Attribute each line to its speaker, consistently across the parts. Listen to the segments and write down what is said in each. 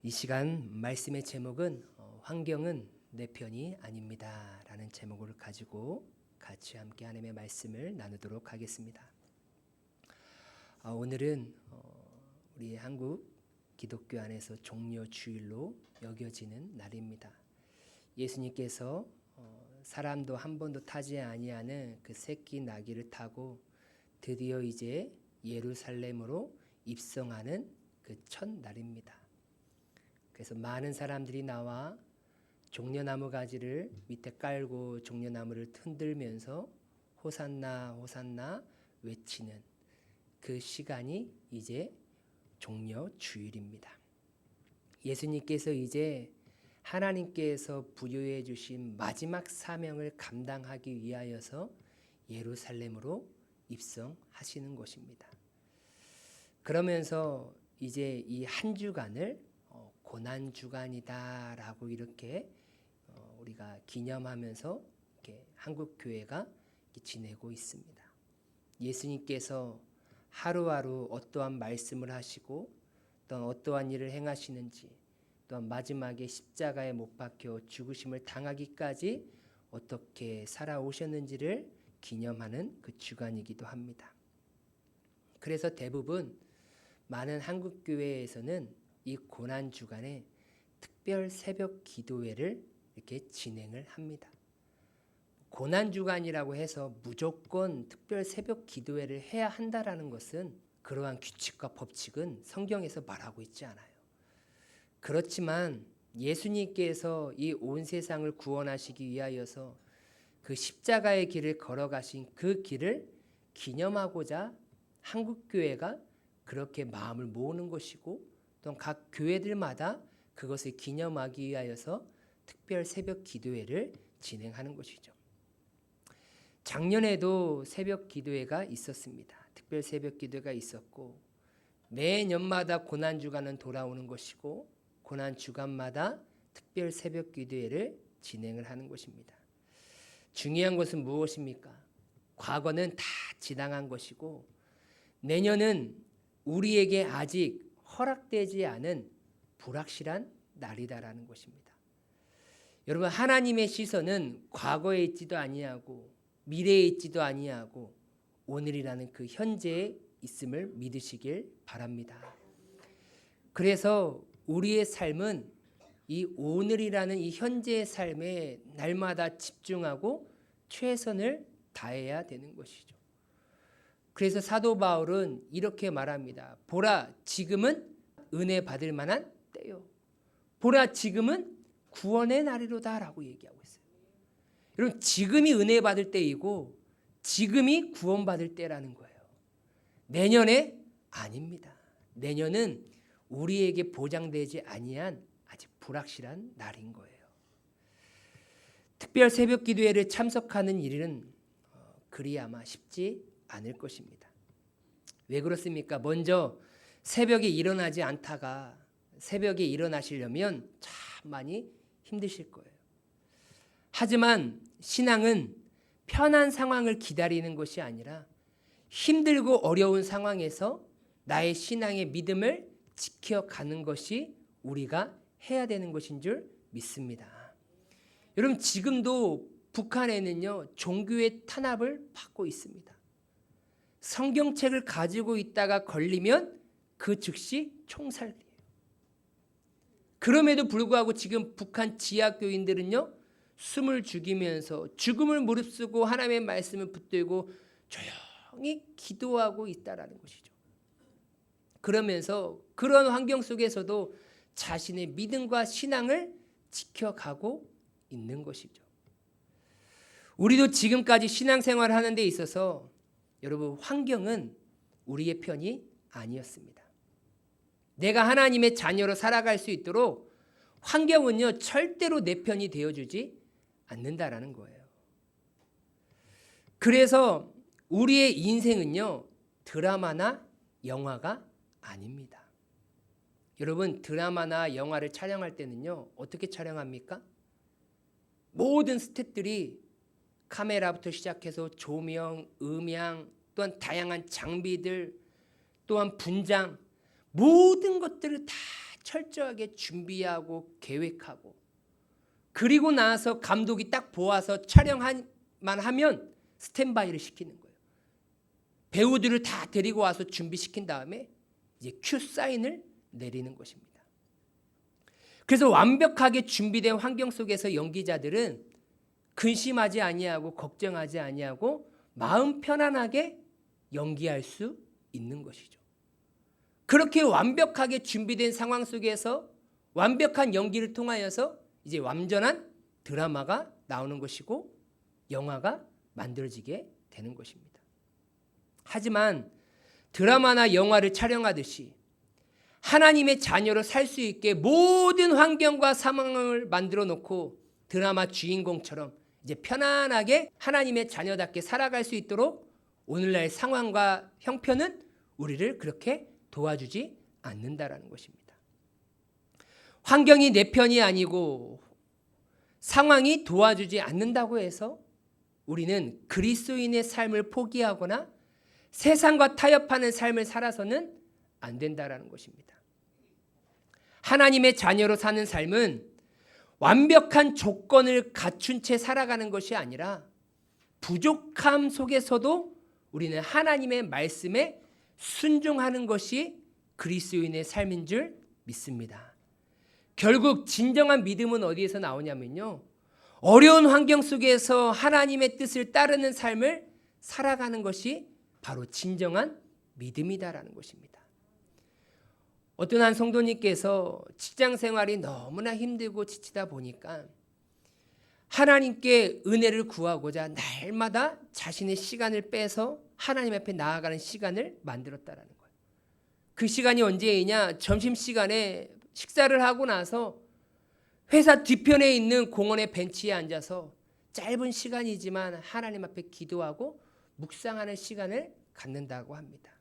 Speaker 1: 이 시간 말씀의 제목은 환경은 내 편이 아닙니다 라는 제목을 가지고 같이 함께 하나님의 말씀을 나누도록 하겠습니다. 오늘은 우리 한국 기독교 안에서 종려 주일로 여겨지는 날입니다. 예수님께서 사람도 한 번도 타지 아니하는 그 새끼 나귀를 타고 드디어 이제 예루살렘으로 입성하는 그 첫날입니다. 그래서 많은 사람들이 나와 종려나무 가지를 밑에 깔고 종려나무를 흔들면서 호산나 호산나 외치는 그 시간이 이제 종려 주일입니다. 예수님께서 이제 하나님께서 부여해 주신 마지막 사명을 감당하기 위하여서 예루살렘으로 입성하시는 것입니다. 그러면서 이제 이 한 주간을 고난주간이다라고 이렇게 우리가 기념하면서 이렇게 한국 교회가 지내고 있습니다. 예수님께서 하루하루 어떠한 말씀을 하시고 또한 어떠한 일을 행하시는지, 또한 마지막에 십자가에 못 박혀 죽으심을 당하기까지 어떻게 살아오셨는지를 기념하는 그 주간이기도 합니다. 그래서 대부분 많은 한국 교회에서는 이 고난 주간에 특별 새벽 기도회를 이렇게 진행을 합니다. 고난 주간이라고 해서 무조건 특별 새벽 기도회를 해야 한다라는 것은 그러한 규칙과 법칙은 성경에서 말하고 있지 않아요. 그렇지만 예수님께서 이 온 세상을 구원하시기 위하여서 그 십자가의 길을 걸어가신 그 길을 기념하고자 한국 교회가 그렇게 마음을 모으는 것이고, 또 각 교회들마다 그것을 기념하기 위하여서 특별 새벽 기도회를 진행하는 것이죠. 작년에도 새벽 기도회가 있었습니다. 특별 새벽 기도회가 있었고, 매년마다 고난 주간은 돌아오는 것이고, 고난 주간마다 특별 새벽 기도회를 진행을 하는 것입니다. 중요한 것은 무엇입니까? 과거는 다 지나간 것이고, 내년은 우리에게 아직 허락되지 않은 불확실한 날이다라는 것입니다. 여러분, 하나님의 시선은 과거에 있지도 아니하고 미래에 있지도 아니하고 오늘이라는 그 현재에 있음을 믿으시길 바랍니다. 그래서 우리의 삶은 이 오늘이라는 이 현재의 삶에 날마다 집중하고 최선을 다해야 되는 것이죠. 그래서 사도 바울은 이렇게 말합니다. 보라, 지금은 은혜 받을 만한 때요. 보라, 지금은 구원의 날이로다 라고 얘기하고 있어요. 여러분, 지금이 은혜 받을 때이고 지금이 구원 받을 때라는 거예요. 내년에 아닙니다. 내년은 우리에게 보장되지 아니한 아직 불확실한 날인 거예요. 특별 새벽 기도회를 참석하는 일은 그리 아마 쉽지 않을 것입니다. 왜 그렇습니까? 먼저 새벽에 일어나지 않다가 새벽에 일어나시려면 참 많이 힘드실 거예요. 하지만 신앙은 편한 상황을 기다리는 것이 아니라 힘들고 어려운 상황에서 나의 신앙의 믿음을 지켜가는 것이 우리가 해야 되는 것인 줄 믿습니다. 여러분, 지금도 북한에는요, 종교의 탄압을 받고 있습니다. 성경책을 가지고 있다가 걸리면 그 즉시 총살이에요. 그럼에도 불구하고 지금 북한 지하교인들은요, 숨을 죽이면서 죽음을 무릅쓰고 하나님의 말씀을 붙들고 조용히 기도하고 있다라는 것이죠. 그러면서 그런 환경 속에서도 자신의 믿음과 신앙을 지켜가고 있는 것이죠. 우리도 지금까지 신앙생활을 하는 데 있어서 여러분, 환경은 우리의 편이 아니었습니다. 내가 하나님의 자녀로 살아갈 수 있도록 환경은요, 절대로 내 편이 되어주지 않는다라는 거예요. 그래서 우리의 인생은요, 드라마나 영화가 아닙니다. 여러분, 드라마나 영화를 촬영할 때는요, 어떻게 촬영합니까? 모든 스태프들이 카메라부터 시작해서 조명, 음향, 또한 다양한 장비들, 또한 분장, 모든 것들을 다 철저하게 준비하고 계획하고, 그리고 나서 감독이 딱 보아서 촬영만 하면 스탠바이를 시키는 거예요. 배우들을 다 데리고 와서 준비시킨 다음에 이제 큐 사인을 내리는 것입니다. 그래서 완벽하게 준비된 환경 속에서 연기자들은 근심하지 아니하고 걱정하지 아니하고 마음 편안하게 연기할 수 있는 것이죠. 그렇게 완벽하게 준비된 상황 속에서 완벽한 연기를 통하여서 이제 완전한 드라마가 나오는 것이고 영화가 만들어지게 되는 것입니다. 하지만 드라마나 영화를 촬영하듯이 하나님의 자녀로 살 수 있게 모든 환경과 상황을 만들어 놓고 드라마 주인공처럼 이제 편안하게 하나님의 자녀답게 살아갈 수 있도록 오늘날 상황과 형편은 우리를 그렇게 도와주지 않는다라는 것입니다. 환경이 내 편이 아니고 상황이 도와주지 않는다고 해서 우리는 그리스도인의 삶을 포기하거나 세상과 타협하는 삶을 살아서는 안 된다라는 것입니다. 하나님의 자녀로 사는 삶은 완벽한 조건을 갖춘 채 살아가는 것이 아니라 부족함 속에서도 우리는 하나님의 말씀에 순종하는 것이 그리스도인의 삶인 줄 믿습니다. 결국 진정한 믿음은 어디에서 나오냐면요, 어려운 환경 속에서 하나님의 뜻을 따르는 삶을 살아가는 것이 바로 진정한 믿음이다라는 것입니다. 어떤 한 성도님께서 직장 생활이 너무나 힘들고 지치다 보니까 하나님께 은혜를 구하고자 날마다 자신의 시간을 빼서 하나님 앞에 나아가는 시간을 만들었다라는 거예요. 그 시간이 언제이냐? 점심시간에 식사를 하고 나서 회사 뒤편에 있는 공원의 벤치에 앉아서 짧은 시간이지만 하나님 앞에 기도하고 묵상하는 시간을 갖는다고 합니다.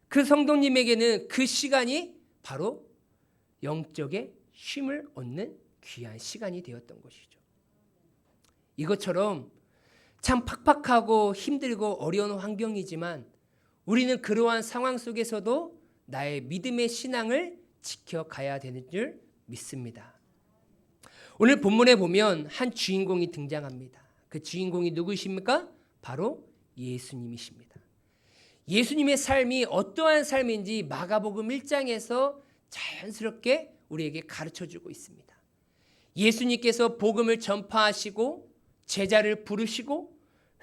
Speaker 1: 그 성도님에게는 그 시간이 바로 영적의 쉼을 얻는 귀한 시간이 되었던 것이죠. 이것처럼 참 팍팍하고 힘들고 어려운 환경이지만 우리는 그러한 상황 속에서도 나의 믿음의 신앙을 지켜가야 되는 줄 믿습니다. 오늘 본문에 보면 한 주인공이 등장합니다. 그 주인공이 누구이십니까? 바로 예수님이십니다. 예수님의 삶이 어떠한 삶인지 마가복음 1장에서 자연스럽게 우리에게 가르쳐주고 있습니다. 예수님께서 복음을 전파하시고 제자를 부르시고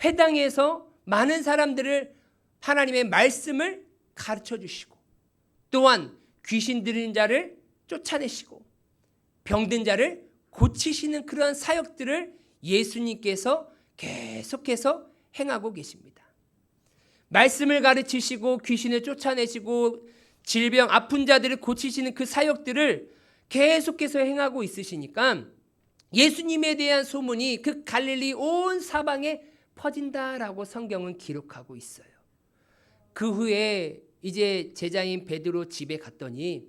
Speaker 1: 회당에서 많은 사람들을 하나님의 말씀을 가르쳐주시고 또한 귀신 들린 자를 쫓아내시고 병든 자를 고치시는 그러한 사역들을 예수님께서 계속해서 행하고 계십니다. 말씀을 가르치시고 귀신을 쫓아내시고 질병 아픈 자들을 고치시는 그 사역들을 계속해서 행하고 있으시니까 예수님에 대한 소문이 그 갈릴리 온 사방에 퍼진다라고 성경은 기록하고 있어요. 그 후에 이제 제자인 베드로 집에 갔더니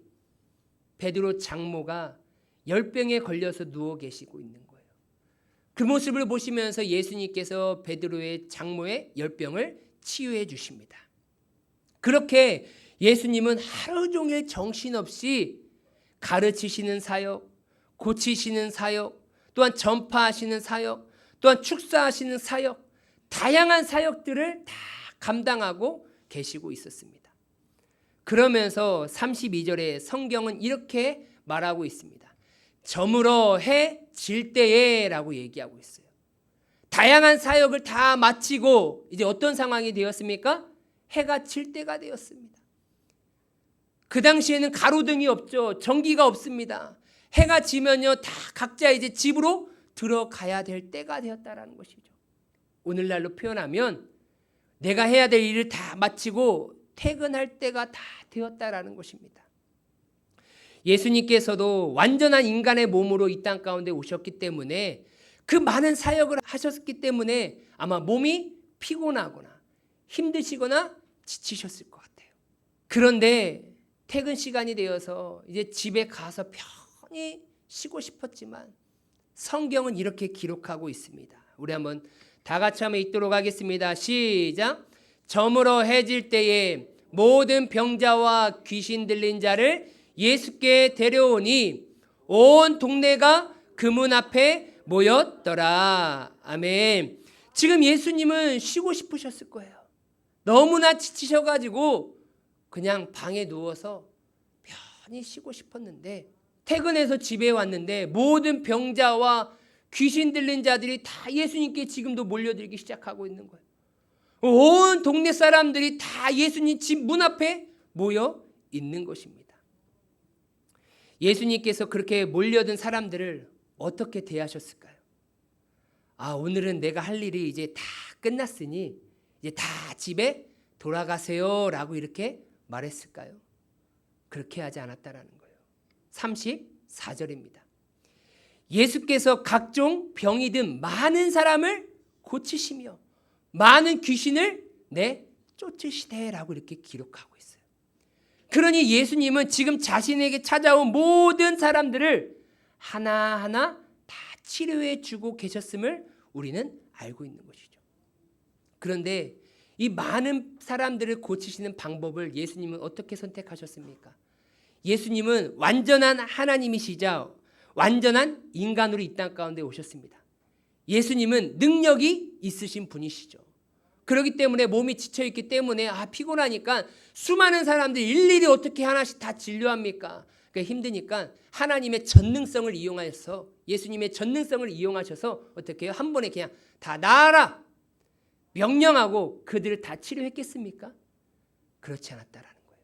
Speaker 1: 베드로 장모가 열병에 걸려서 누워 계시고 있는 거예요. 그 모습을 보시면서 예수님께서 베드로의 장모의 열병을 치유해 주십니다. 그렇게 예수님은 하루 종일 정신없이 가르치시는 사역, 고치시는 사역, 또한 전파하시는 사역, 또한 축사하시는 사역, 다양한 사역들을 다 감당하고 계시고 있었습니다. 그러면서 32절에 성경은 이렇게 말하고 있습니다. 저물어 해 질 때에 라고 얘기하고 있어요. 다양한 사역을 다 마치고 이제 어떤 상황이 되었습니까? 해가 질 때가 되었습니다. 그 당시에는 가로등이 없죠. 전기가 없습니다. 해가 지면요 다 각자 이제 집으로 들어가야 될 때가 되었다라는 것이죠. 오늘날로 표현하면 내가 해야 될 일을 다 마치고 퇴근할 때가 다 되었다라는 것입니다. 예수님께서도 완전한 인간의 몸으로 이 땅 가운데 오셨기 때문에 그 많은 사역을 하셨기 때문에 아마 몸이 피곤하거나 힘드시거나 지치셨을 것 같아요. 그런데 퇴근 시간이 되어서 이제 집에 가서 편히 쉬고 싶었지만 성경은 이렇게 기록하고 있습니다. 우리 한번 다 같이 한번 읽도록 하겠습니다. 시작. 저물어 해질 때에 모든 병자와 귀신 들린 자를 예수께 데려오니 온 동네가 그 문 앞에 모였더라. 아멘. 지금 예수님은 쉬고 싶으셨을 거예요. 너무나 지치셔가지고 그냥 방에 누워서 편히 쉬고 싶었는데, 퇴근해서 집에 왔는데 모든 병자와 귀신 들린 자들이 다 예수님께 지금도 몰려들기 시작하고 있는 거예요. 온 동네 사람들이 다 예수님 집 문 앞에 모여 있는 것입니다. 예수님께서 그렇게 몰려든 사람들을 어떻게 대하셨을까요? 오늘은 내가 할 일이 이제 다 끝났으니 이제 다 집에 돌아가세요 라고 이렇게 말했을까요? 그렇게 하지 않았다라는 거예요. 34절입니다. 예수께서 각종 병이 든 많은 사람을 고치시며 많은 귀신을 쫓으시되라고 이렇게 기록하고 있어요. 그러니 예수님은 지금 자신에게 찾아온 모든 사람들을 하나하나 다 치료해 주고 계셨음을 우리는 알고 있는 것이죠. 그런데 이 많은 사람들을 고치시는 방법을 예수님은 어떻게 선택하셨습니까? 예수님은 완전한 하나님이시자 완전한 인간으로 이 땅 가운데 오셨습니다. 예수님은 능력이 있으신 분이시죠. 그렇기 때문에 몸이 지쳐있기 때문에 피곤하니까 수많은 사람들 일일이 어떻게 하나씩 다 진료합니까? 힘드니까 하나님의 전능성을 이용하셔서, 예수님의 전능성을 이용하셔서 어떻게 해요? 한 번에 그냥 다 나아라 명령하고 그들을 다 치료했겠습니까? 그렇지 않았다라는 거예요.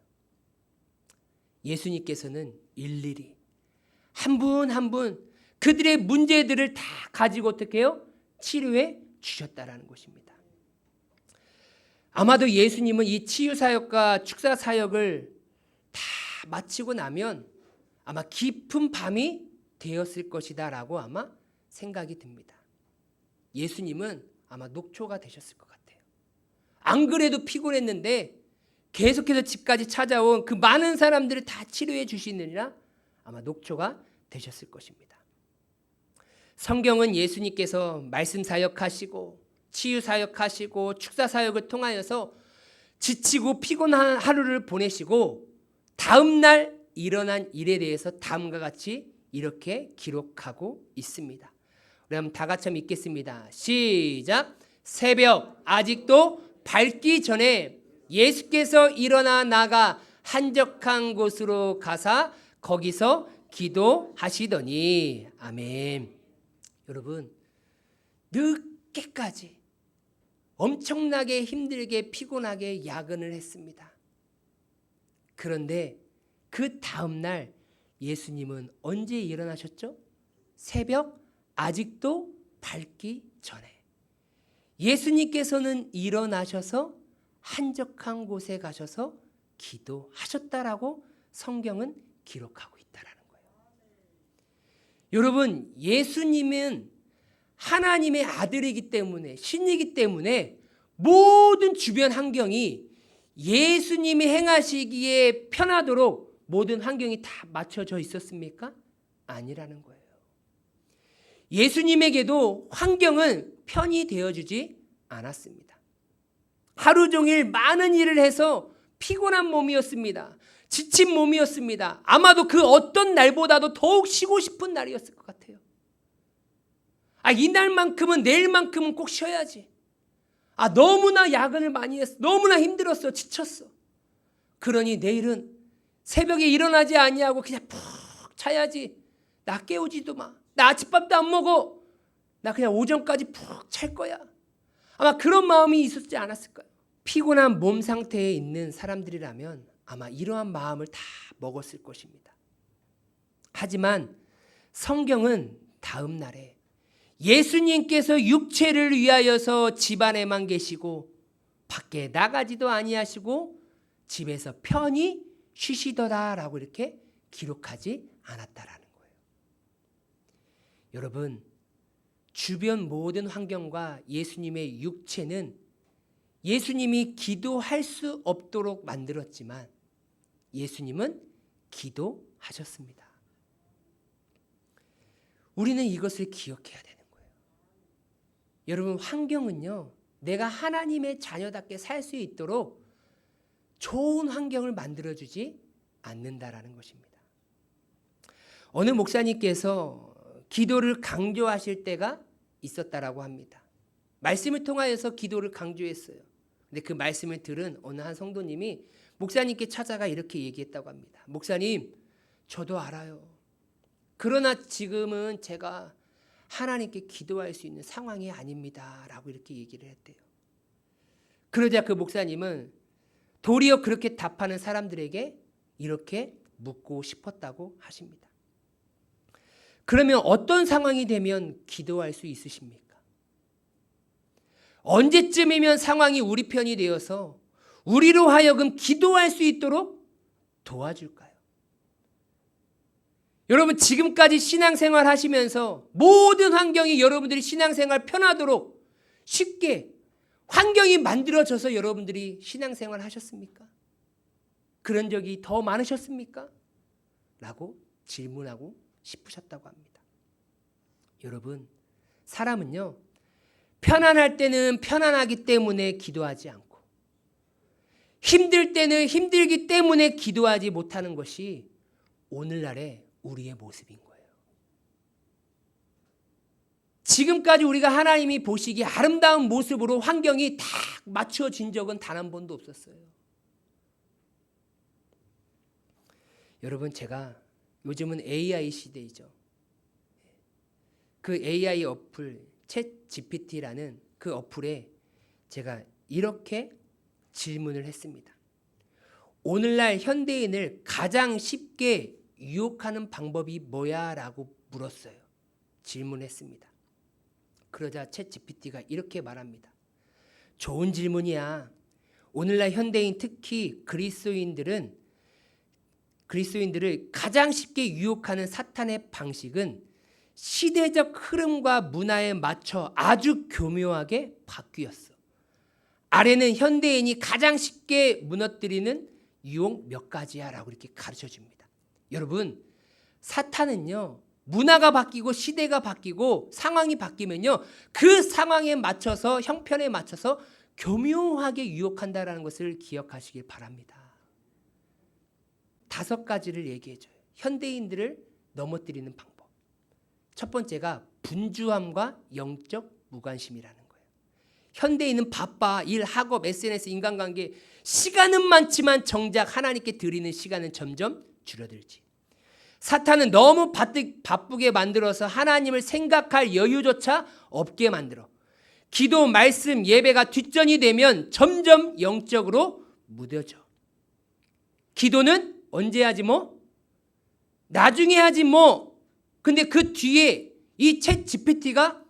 Speaker 1: 예수님께서는 일일이 한 분 한 분 그들의 문제들을 다 가지고 어떻게 해요? 치료해 주셨다라는 것입니다. 아마도 예수님은 이 치유사역과 축사사역을 다 마치고 나면 아마 깊은 밤이 되었을 것이다 라고 아마 생각이 듭니다. 예수님은 아마 녹초가 되셨을 것 같아요. 안 그래도 피곤했는데 계속해서 집까지 찾아온 그 많은 사람들을 다 치료해 주시느니라 아마 녹초가 되셨을 것입니다. 성경은 예수님께서 말씀 사역하시고 치유 사역하시고 축사 사역을 통하여서 지치고 피곤한 하루를 보내시고 다음 날 일어난 일에 대해서 다음과 같이 이렇게 기록하고 있습니다. 우리 한번 다 같이 읽겠습니다. 시작. 새벽 아직도 밝기 전에 예수께서 일어나 나가 한적한 곳으로 가사 거기서 기도하시더니. 아멘. 여러분, 늦게까지 엄청나게 힘들게 피곤하게 야근을 했습니다. 그런데 그 다음 날 예수님은 언제 일어나셨죠? 새벽 아직도 밝기 전에 예수님께서는 일어나셔서 한적한 곳에 가셔서 기도하셨다라고 성경은 기록하고 있다라는 거예요. 여러분, 예수님은 하나님의 아들이기 때문에, 신이기 때문에 모든 주변 환경이 예수님이 행하시기에 편하도록 모든 환경이 다 맞춰져 있었습니까? 아니라는 거예요. 예수님에게도 환경은 편히 되어주지 않았습니다. 하루 종일 많은 일을 해서 피곤한 몸이었습니다. 지친 몸이었습니다. 아마도 그 어떤 날보다도 더욱 쉬고 싶은 날이었을 것 같아요. 이날만큼은, 내일만큼은 꼭 쉬어야지. 너무나 야근을 많이 했어. 너무나 힘들었어. 지쳤어. 그러니 내일은 새벽에 일어나지 아니하고 그냥 푹 자야지. 나 깨우지도 마. 나 아침밥도 안 먹어. 나 그냥 오전까지 푹 잘 거야. 아마 그런 마음이 있었지 않았을까요? 피곤한 몸 상태에 있는 사람들이라면 아마 이러한 마음을 다 먹었을 것입니다. 하지만 성경은 다음 날에 예수님께서 육체를 위하여서 집안에만 계시고 밖에 나가지도 아니하시고 집에서 편히 쉬시더라라고 이렇게 기록하지 않았다라는 거예요. 여러분, 주변 모든 환경과 예수님의 육체는 예수님이 기도할 수 없도록 만들었지만 예수님은 기도하셨습니다. 우리는 이것을 기억해야 되는 거예요. 여러분, 환경은요, 내가 하나님의 자녀답게 살 수 있도록 좋은 환경을 만들어주지 않는다라는 것입니다. 어느 목사님께서 기도를 강조하실 때가 있었다라고 합니다. 말씀을 통하여서 기도를 강조했어요. 근데 그 말씀을 들은 어느 한 성도님이 목사님께 찾아가 이렇게 얘기했다고 합니다. 목사님, 저도 알아요. 그러나 지금은 제가 하나님께 기도할 수 있는 상황이 아닙니다. 라고 이렇게 얘기를 했대요. 그러자 그 목사님은 도리어 그렇게 답하는 사람들에게 이렇게 묻고 싶었다고 하십니다. 그러면 어떤 상황이 되면 기도할 수 있으십니까? 언제쯤이면 상황이 우리 편이 되어서 우리로 하여금 기도할 수 있도록 도와줄까요? 여러분, 지금까지 신앙생활 하시면서 모든 환경이 여러분들이 신앙생활 편하도록 쉽게 환경이 만들어져서 여러분들이 신앙생활 하셨습니까? 그런 적이 더 많으셨습니까? 라고 질문하고 싶으셨다고 합니다. 여러분, 사람은요, 편안할 때는 편안하기 때문에 기도하지 않고 힘들 때는 힘들기 때문에 기도하지 못하는 것이 오늘날의 우리의 모습인 거예요. 지금까지 우리가 하나님이 보시기에 아름다운 모습으로 환경이 딱 맞춰진 적은 단 한 번도 없었어요. 여러분, 제가 요즘은 AI 시대이죠. 그 AI 어플 챗 GPT라는 그 어플에 제가 이렇게 질문을 했습니다. 오늘날 현대인을 가장 쉽게 유혹하는 방법이 뭐야? 라고 물었어요. 질문했습니다. 그러자 챗 GPT가 이렇게 말합니다. 좋은 질문이야. 오늘날 현대인, 특히 그리스도인들을 가장 쉽게 유혹하는 사탄의 방식은 시대적 흐름과 문화에 맞춰 아주 교묘하게 바뀌었어. 아래는 현대인이 가장 쉽게 무너뜨리는 유혹 몇 가지야 라고 이렇게 가르쳐 줍니다. 여러분, 사탄은요, 문화가 바뀌고 시대가 바뀌고 상황이 바뀌면요, 그 상황에 맞춰서, 형편에 맞춰서 교묘하게 유혹한다라는 것을 기억하시길 바랍니다. 5가지를 얘기해줘요. 현대인들을 넘어뜨리는 방법. 첫 번째가 분주함과 영적 무관심이라는 거예요. 현대인은 바빠. 일, 학업, SNS, 인간관계, 시간은 많지만 정작 하나님께 드리는 시간은 점점 줄어들지. 사탄은 너무 바쁘게 만들어서 하나님을 생각할 여유조차 없게 만들어. 기도, 말씀, 예배가 뒷전이 되면 점점 영적으로 무뎌져. 기도는 언제 하지 뭐? 나중에 하지 뭐. 근데 그 뒤에 이 챗 GPT가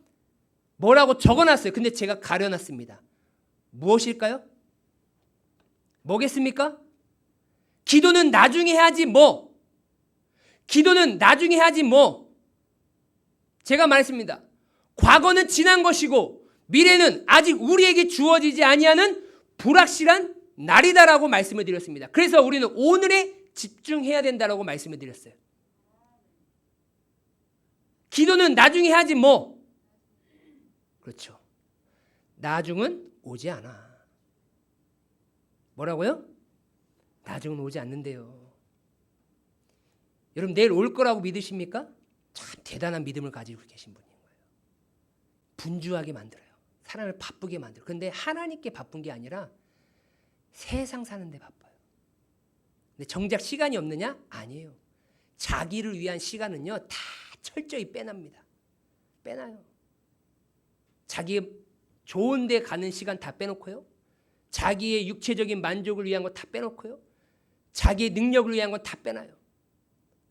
Speaker 1: 뭐라고 적어놨어요. 근데 제가 가려놨습니다. 무엇일까요? 뭐겠습니까? 기도는 나중에 하지 뭐. 기도는 나중에 하지 뭐. 제가 말했습니다. 과거는 지난 것이고 미래는 아직 우리에게 주어지지 아니하는 불확실한 날이다라고 말씀을 드렸습니다. 그래서 우리는 오늘에 집중해야 된다라고 말씀을 드렸어요. 기도는 나중에 하지 뭐. 그렇죠. 나중은 오지 않아. 뭐라고요? 나중은 오지 않는데요. 여러분, 내일 올 거라고 믿으십니까? 참 대단한 믿음을 가지고 계신 분인 거예요. 분주하게 만들어요. 사람을 바쁘게 만들어요. 그런데 하나님께 바쁜 게 아니라 세상 사는데 바빠요. 근데 정작 시간이 없느냐? 아니에요. 자기를 위한 시간은요, 다 철저히 빼납니다. 빼놔요. 자기 좋은 데 가는 시간 다 빼놓고요. 자기의 육체적인 만족을 위한 거 다 빼놓고요. 자기의 능력을 위한 건 다 빼놔요.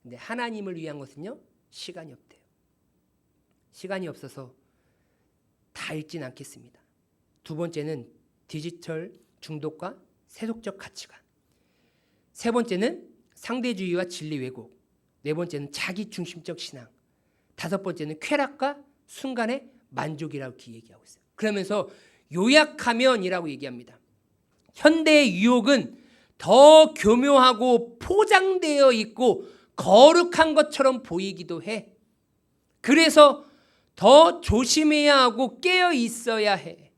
Speaker 1: 근데 하나님을 위한 것은요, 시간이 없대요. 시간이 없어서 다 읽진 않겠습니다. 2번째는 디지털 중독과 세속적 가치관. 3번째는 상대주의와 진리 왜곡. 4번째는 자기중심적 신앙. 5번째는 쾌락과 순간의 만족이라고 얘기하고 있어요. 그러면서 요약하면이라고 얘기합니다. 현대의 유혹은 더 교묘하고 포장되어 있고 거룩한 것처럼 보이기도 해. 그래서 더 조심해야 하고 깨어 있어야 해.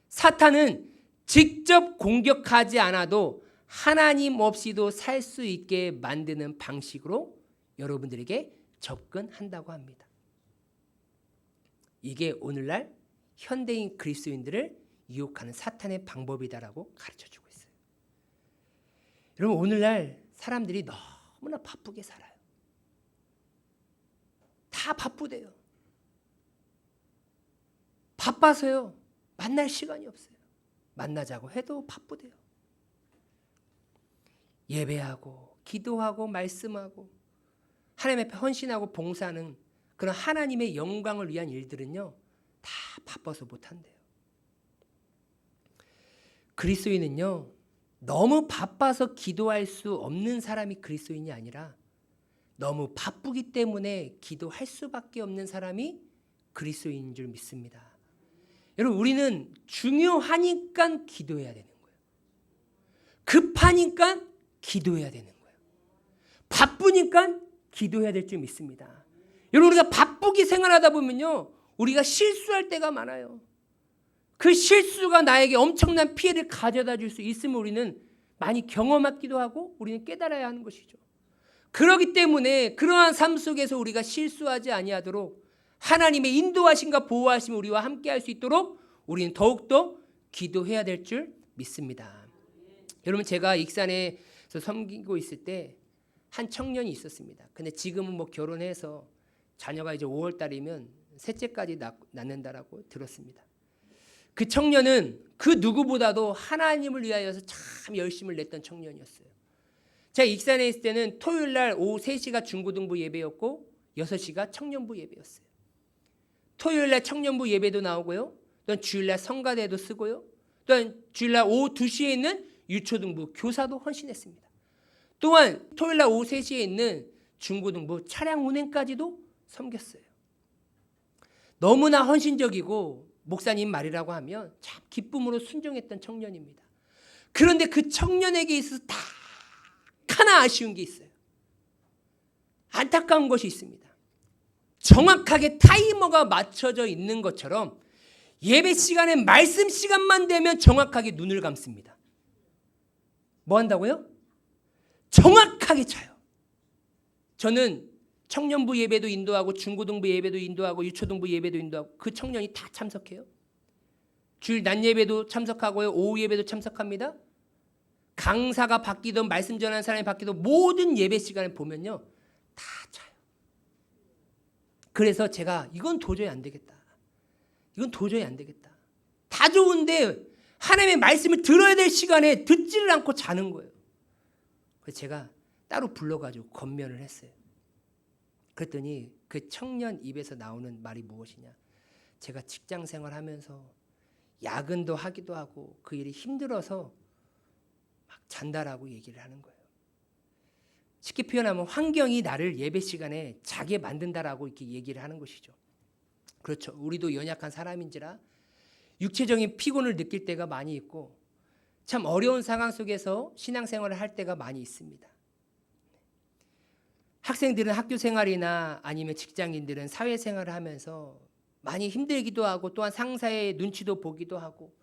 Speaker 1: 사탄은 직접 공격하지 않아도 하나님 없이도 살 수 있게 만드는 방식으로 여러분들에게 접근한다고 합니다. 이게 오늘날 현대인 그리스도인들을 유혹하는 사탄의 방법이다라고 가르쳐주고 있어요. 여러분, 오늘날 사람들이 너무나 바쁘게 살아요. 다 바쁘대요. 바빠서요, 만날 시간이 없어요. 만나자고 해도 바쁘대요. 예배하고 기도하고 말씀하고 하나님 앞에 헌신하고 봉사하는 그런 하나님의 영광을 위한 일들은요, 다 바빠서 못한대요. 그리스도인은요, 너무 바빠서 기도할 수 없는 사람이 그리스도인이 아니라 너무 바쁘기 때문에 기도할 수밖에 없는 사람이 그리스도인인 줄 믿습니다. 여러분, 우리는 중요하니까 기도해야 되는 거예요. 급하니까 기도해야 되는 거예요. 바쁘니까 기도해야 될 줄 믿습니다. 여러분, 우리가 바쁘게 생활하다 보면요, 우리가 실수할 때가 많아요. 그 실수가 나에게 엄청난 피해를 가져다 줄 수 있음을 우리는 많이 경험하기도 하고 우리는 깨달아야 하는 것이죠. 그렇기 때문에 그러한 삶 속에서 우리가 실수하지 아니하도록 하나님의 인도하심과 보호하심을 우리와 함께 할 수 있도록 우리는 더욱더 기도해야 될 줄 믿습니다. 여러분, 제가 익산에서 섬기고 있을 때 한 청년이 있었습니다. 근데 지금은 뭐 결혼해서 자녀가 이제 5월 달이면 셋째까지 낳는다라고 들었습니다. 그 청년은 그 누구보다도 하나님을 위하여서 참 열심을 냈던 청년이었어요. 제가 익산에 있을 때는 토요일 날 오후 3시가 중고등부 예배였고 6시가 청년부 예배였어요. 토요일 날 청년부 예배도 나오고요. 또한 주일 날 성가대도 쓰고요. 또한 주일 날 오후 2시에 있는 유초등부 교사도 헌신했습니다. 또한 토요일 날 오후 3시에 있는 중고등부 차량 운행까지도 섬겼어요. 너무나 헌신적이고 목사님 말이라고 하면 참 기쁨으로 순종했던 청년입니다. 그런데 그 청년에게 있어서 딱 하나 아쉬운 게 있어요. 안타까운 것이 있습니다. 정확하게 타이머가 맞춰져 있는 것처럼 예배 시간에 말씀 시간만 되면 정확하게 눈을 감습니다. 뭐 한다고요? 정확하게 차요. 저는 청년부 예배도 인도하고 중고등부 예배도 인도하고 유초등부 예배도 인도하고 그 청년이 다 참석해요. 주일 낮 예배도 참석하고요. 오후 예배도 참석합니다. 강사가 바뀌든 말씀 전하는 사람이 바뀌든 모든 예배 시간을 보면요, 다 차요. 그래서 제가 이건 도저히 안 되겠다. 이건 도저히 안 되겠다. 다 좋은데 하나님의 말씀을 들어야 될 시간에 듣지를 않고 자는 거예요. 그래서 제가 따로 불러가지고 권면을 했어요. 그랬더니 그 청년 입에서 나오는 말이 무엇이냐. 제가 직장 생활하면서 야근도 하기도 하고 그 일이 힘들어서 막 잔다라고 얘기를 하는 거예요. 쉽게 표현하면 환경이 나를 예배 시간에 자게 만든다라고 이렇게 얘기를 하는 것이죠. 그렇죠. 우리도 연약한 사람인지라 육체적인 피곤을 느낄 때가 많이 있고 참 어려운 상황 속에서 신앙생활을 할 때가 많이 있습니다. 학생들은 학교 생활이나 아니면 직장인들은 사회생활을 하면서 많이 힘들기도 하고 또한 상사의 눈치도 보기도 하고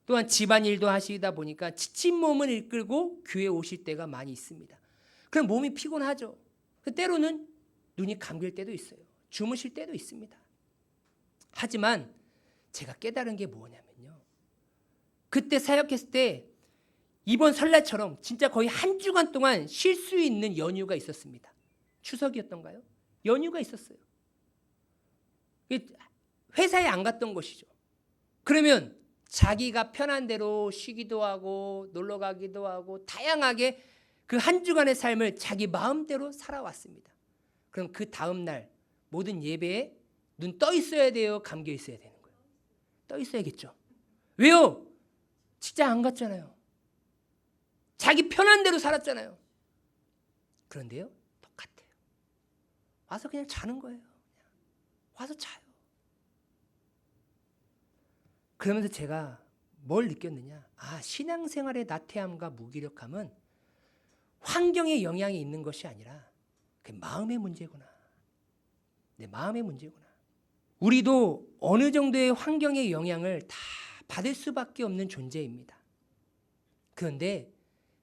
Speaker 1: 또한 집안일도 하시다 보니까 지친 몸을 이끌고 교회에 오실 때가 많이 있습니다. 그럼 몸이 피곤하죠. 때로는 눈이 감길 때도 있어요. 주무실 때도 있습니다. 하지만 제가 깨달은 게 뭐냐면요, 그때 사역했을 때 이번 설날처럼 진짜 거의 한 주간 동안 쉴 수 있는 연휴가 있었습니다. 추석이었던가요? 연휴가 있었어요. 회사에 안 갔던 것이죠. 그러면 자기가 편한 대로 쉬기도 하고 놀러 가기도 하고 다양하게 그 한 주간의 삶을 자기 마음대로 살아왔습니다. 그럼 그 다음 날 모든 예배에 눈 떠 있어야 돼요? 감겨 있어야 되는 거예요? 떠 있어야겠죠. 왜요? 직장 안 갔잖아요. 자기 편한 대로 살았잖아요. 그런데요, 똑같아요. 와서 그냥 자는 거예요. 그냥 와서 자요. 그러면서 제가 뭘 느꼈느냐? 아, 신앙생활의 나태함과 무기력함은 환경의 영향이 있는 것이 아니라 그 마음의 문제구나. 내 마음의 문제구나. 우리도 어느 정도의 환경의 영향을 다 받을 수밖에 없는 존재입니다. 그런데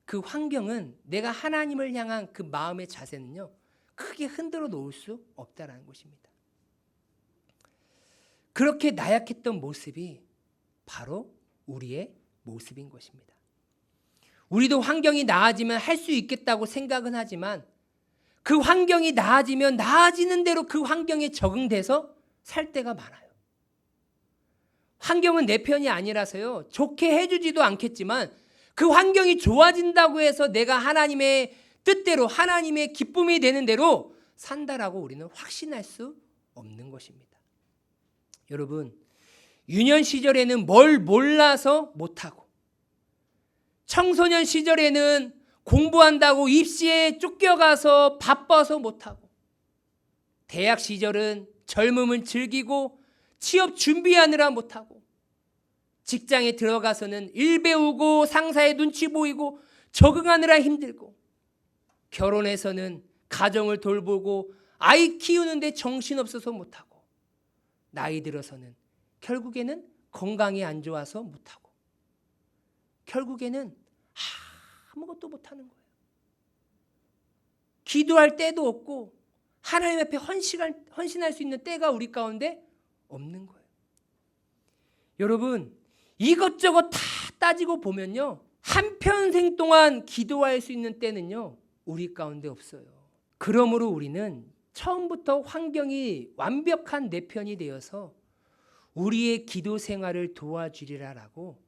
Speaker 1: 그 환경은 내가 하나님을 향한 그 마음의 자세는요, 크게 흔들어 놓을 수 없다라는 것입니다. 그렇게 나약했던 모습이 바로 우리의 모습인 것입니다. 우리도 환경이 나아지면 할 수 있겠다고 생각은 하지만 그 환경이 나아지면 나아지는 대로 그 환경에 적응돼서 살 때가 많아요. 환경은 내 편이 아니라서요. 좋게 해주지도 않겠지만 그 환경이 좋아진다고 해서 내가 하나님의 뜻대로 하나님의 기쁨이 되는 대로 산다라고 우리는 확신할 수 없는 것입니다. 여러분, 유년 시절에는 뭘 몰라서 못하고 청소년 시절에는 공부한다고 입시에 쫓겨가서 바빠서 못하고 대학 시절은 젊음을 즐기고 취업 준비하느라 못하고 직장에 들어가서는 일 배우고 상사의 눈치 보이고 적응하느라 힘들고 결혼해서는 가정을 돌보고 아이 키우는데 정신없어서 못하고 나이 들어서는 결국에는 건강이 안 좋아서 못하고 결국에는 아무것도 못하는 거예요. 기도할 때도 없고 하나님 앞에 헌신할 수 있는 때가 우리 가운데 없는 거예요. 여러분, 이것저것 다 따지고 보면요, 한평생 동안 기도할 수 있는 때는요 우리 가운데 없어요. 그러므로 우리는 처음부터 환경이 완벽한 내 편이 되어서 우리의 기도 생활을 도와주리라라고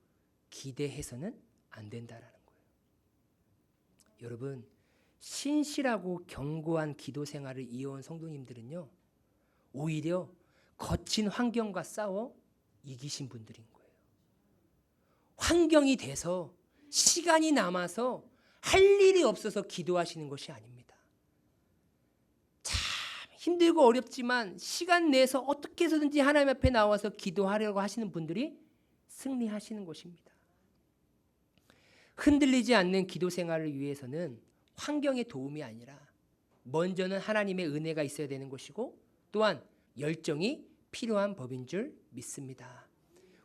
Speaker 1: 기대해서는 안 된다라는 거예요. 여러분, 신실하고 견고한 기도 생활을 이어온 성도님들은요 오히려 거친 환경과 싸워 이기신 분들인 거예요. 환경이 돼서 시간이 남아서 할 일이 없어서 기도하시는 것이 아닙니다. 참 힘들고 어렵지만 시간 내서 어떻게 해서든지 하나님 앞에 나와서 기도하려고 하시는 분들이 승리하시는 것입니다. 흔들리지 않는 기도 생활을 위해서는 환경의 도움이 아니라 먼저는 하나님의 은혜가 있어야 되는 것이고 또한 열정이 필요한 법인 줄 믿습니다.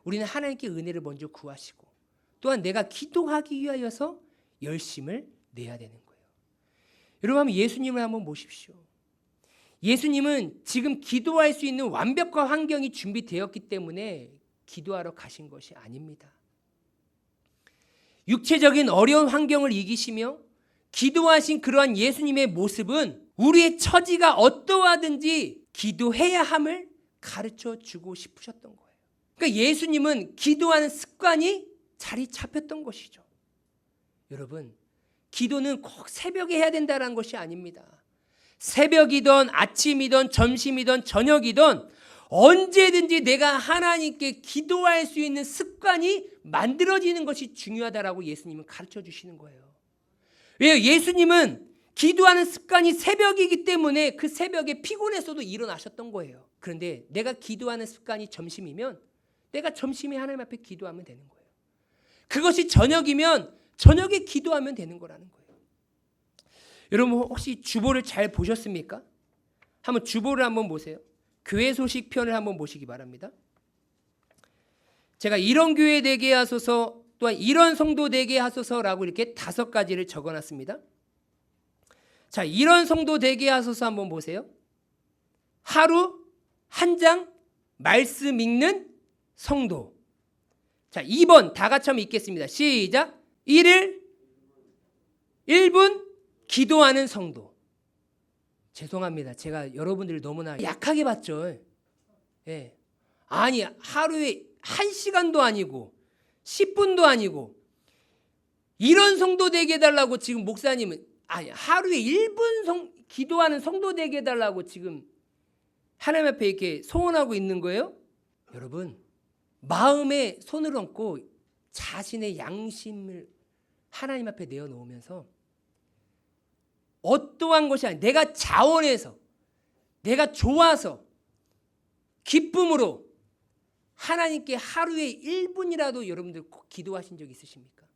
Speaker 1: 우리는 하나님께 은혜를 먼저 구하시고 또한 내가 기도하기 위하여서 열심을 내야 되는 거예요. 여러분, 한번 예수님을 한번 보십시오. 예수님은 지금 기도할 수 있는 완벽한 환경이 준비되었기 때문에 기도하러 가신 것이 아닙니다. 육체적인 어려운 환경을 이기시며 기도하신 그러한 예수님의 모습은 우리의 처지가 어떠하든지 기도해야 함을 가르쳐 주고 싶으셨던 거예요. 그러니까 예수님은 기도하는 습관이 자리 잡혔던 것이죠. 여러분, 기도는 꼭 새벽에 해야 된다는 것이 아닙니다. 새벽이든 아침이든 점심이든 저녁이든 언제든지 내가 하나님께 기도할 수 있는 습관이 만들어지는 것이 중요하다라고 예수님은 가르쳐 주시는 거예요. 왜요? 예수님은 기도하는 습관이 새벽이기 때문에 그 새벽에 피곤해서도 일어나셨던 거예요. 그런데 내가 기도하는 습관이 점심이면 내가 점심에 하나님 앞에 기도하면 되는 거예요. 그것이 저녁이면 저녁에 기도하면 되는 거라는 거예요. 여러분, 혹시 주보를 잘 보셨습니까? 한번 주보를 한번 보세요. 교회 소식 편을 한번 보시기 바랍니다. 제가 이런 교회 되게 하소서, 또한 이런 성도 되게 하소서라고 이렇게 5가지를 적어놨습니다. 자, 이런 성도 되게 하소서 한번 보세요. 하루 한 장 말씀 읽는 성도. 자, 2번 다 같이 한번 읽겠습니다. 시작. 1일 1분 기도하는 성도. 죄송합니다. 제가 여러분들을 너무나 약하게 봤죠. 예. 아니, 하루에 1시간도 아니고 10분도 아니고 이런 성도 되게 해달라고 지금 목사님은 하루에 1분 기도하는 성도 되게 해달라고 지금 하나님 앞에 이렇게 소원하고 있는 거예요. 여러분, 마음에 손을 얹고 자신의 양심을 하나님 앞에 내어놓으면서 어떠한 것이 아니라 내가 자원해서 내가 좋아서 기쁨으로 하나님께 하루에 1분이라도 여러분들 꼭 기도하신 적 있으십니까?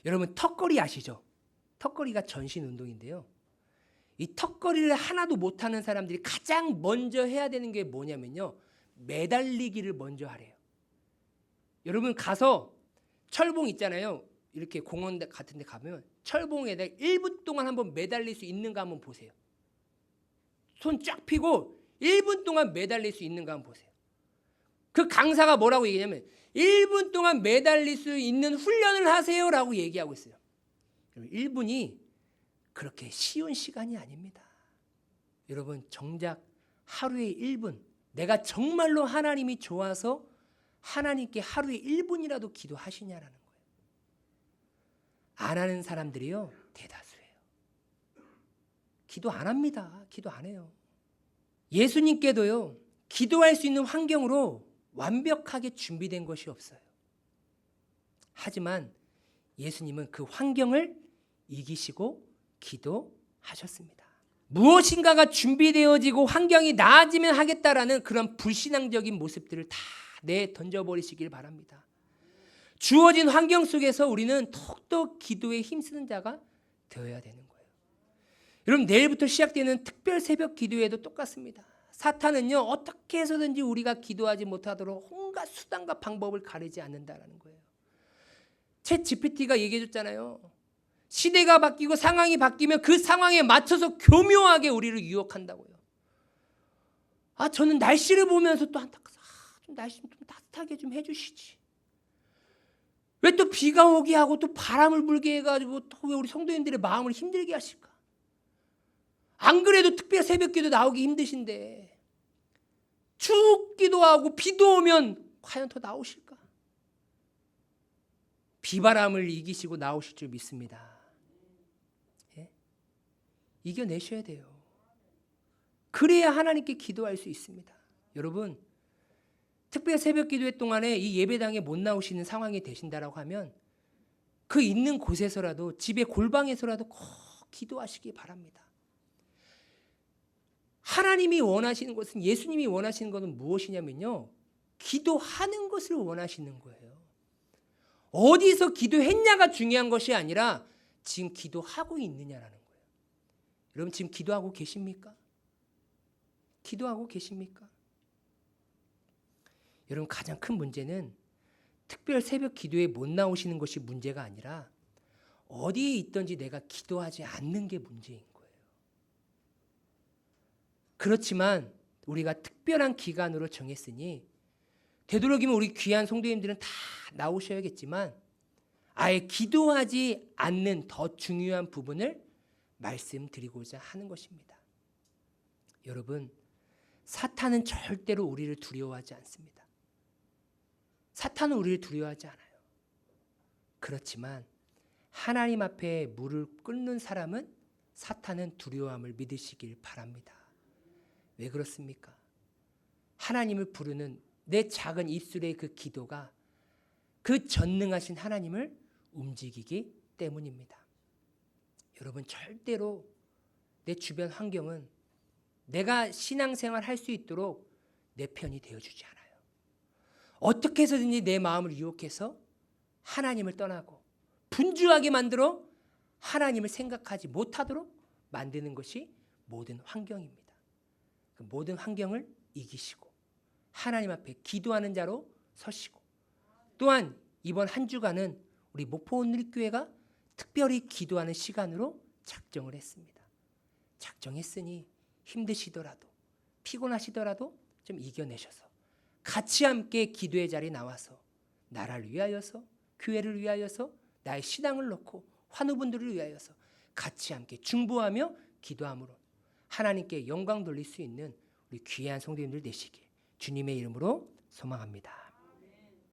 Speaker 1: 여러분, 턱걸이 아시죠? 턱걸이가 전신 운동인데요. 이 턱걸이를 하나도 못하는 사람들이 가장 먼저 해야 되는 게 뭐냐면요, 매달리기를 먼저 하래요. 여러분 가서 철봉 있잖아요. 이렇게 공원 같은 데 가면 철봉에다 1분 동안 한번 매달릴 수 있는가 한번 보세요. 손 쫙 펴고 1분 동안 매달릴 수 있는가 한번 보세요. 그 강사가 뭐라고 얘기하냐면 1분 동안 매달릴 수 있는 훈련을 하세요라고 얘기하고 있어요. 1분이 그렇게 쉬운 시간이 아닙니다. 여러분, 정작 하루에 1분, 내가 정말로 하나님이 좋아서 하나님께 하루에 1분이라도 기도하시냐라는 거예요. 안 하는 사람들이요, 대다수예요. 기도 안 합니다. 기도 안 해요. 예수님께도요, 기도할 수 있는 환경으로 완벽하게 준비된 것이 없어요. 하지만 예수님은 그 환경을 이기시고 기도하셨습니다. 무엇인가가 준비되어지고 환경이 나아지면 하겠다라는 그런 불신앙적인 모습들을 다 내던져버리시길 바랍니다. 주어진 환경 속에서 우리는 더욱더 기도에 힘쓰는 자가 되어야 되는 거예요. 여러분, 내일부터 시작되는 특별 새벽 기도에도 똑같습니다. 사탄은요, 어떻게 해서든지 우리가 기도하지 못하도록 온갖 수단과 방법을 가리지 않는다라는 거예요. 챗 GPT가 얘기해 줬잖아요. 시대가 바뀌고 상황이 바뀌면 그 상황에 맞춰서 교묘하게 우리를 유혹한다고요. 저는 날씨를 보면서 또 안타까워서 좀 날씨 좀 따뜻하게 좀 해주시지. 왜 또 비가 오게 하고 또 바람을 불게 해가지고 또 왜 우리 성도님들의 마음을 힘들게 하실까? 안 그래도 특별 새벽기도 나오기 힘드신데 춥기도 하고 비도 오면 과연 더 나오실까? 비바람을 이기시고 나오실 줄 믿습니다. 예? 이겨내셔야 돼요. 그래야 하나님께 기도할 수 있습니다. 여러분, 특별 새벽 기도회 동안에 이 예배당에 못 나오시는 상황이 되신다라고 하면 그 있는 곳에서라도, 집의 골방에서라도 꼭 기도하시기 바랍니다. 하나님이 원하시는 것은, 예수님이 원하시는 것은 무엇이냐면요, 기도하는 것을 원하시는 거예요. 어디서 기도했냐가 중요한 것이 아니라 지금 기도하고 있느냐라는 거예요. 여러분, 지금 기도하고 계십니까? 기도하고 계십니까? 여러분, 가장 큰 문제는 특별 새벽 기도에 못 나오시는 것이 문제가 아니라 어디에 있든지 내가 기도하지 않는 게 문제인 거예요. 그렇지만 우리가 특별한 기간으로 정했으니 되도록이면 우리 귀한 성도님들은 다 나오셔야겠지만 아예 기도하지 않는 더 중요한 부분을 말씀드리고자 하는 것입니다. 여러분, 사탄은 절대로 우리를 두려워하지 않습니다. 사탄은 우리를 두려워하지 않아요. 그렇지만 하나님 앞에 무릎 꿇는 사람은 사탄은 두려움을 믿으시길 바랍니다. 왜 그렇습니까? 하나님을 부르는 내 작은 입술의 그 기도가 그 전능하신 하나님을 움직이기 때문입니다. 여러분, 절대로 내 주변 환경은 내가 신앙생활 할 수 있도록 내 편이 되어주지 않아요. 어떻게 해서든지 내 마음을 유혹해서 하나님을 떠나고 분주하게 만들어 하나님을 생각하지 못하도록 만드는 것이 모든 환경입니다. 그 모든 환경을 이기시고 하나님 앞에 기도하는 자로 서시고, 또한 이번 한 주간은 우리 목포 온누리교회가 특별히 기도하는 시간으로 작정을 했습니다. 작정했으니 힘드시더라도 피곤하시더라도 좀 이겨내셔서 같이 함께 기도의 자리에 나와서 나라를 위하여서, 교회를 위하여서, 나의 신앙을 놓고 환우분들을 위하여서 같이 함께 중보하며 기도함으로 하나님께 영광 돌릴 수 있는 우리 귀한 성도님들 되시길 주님의 이름으로 소망합니다.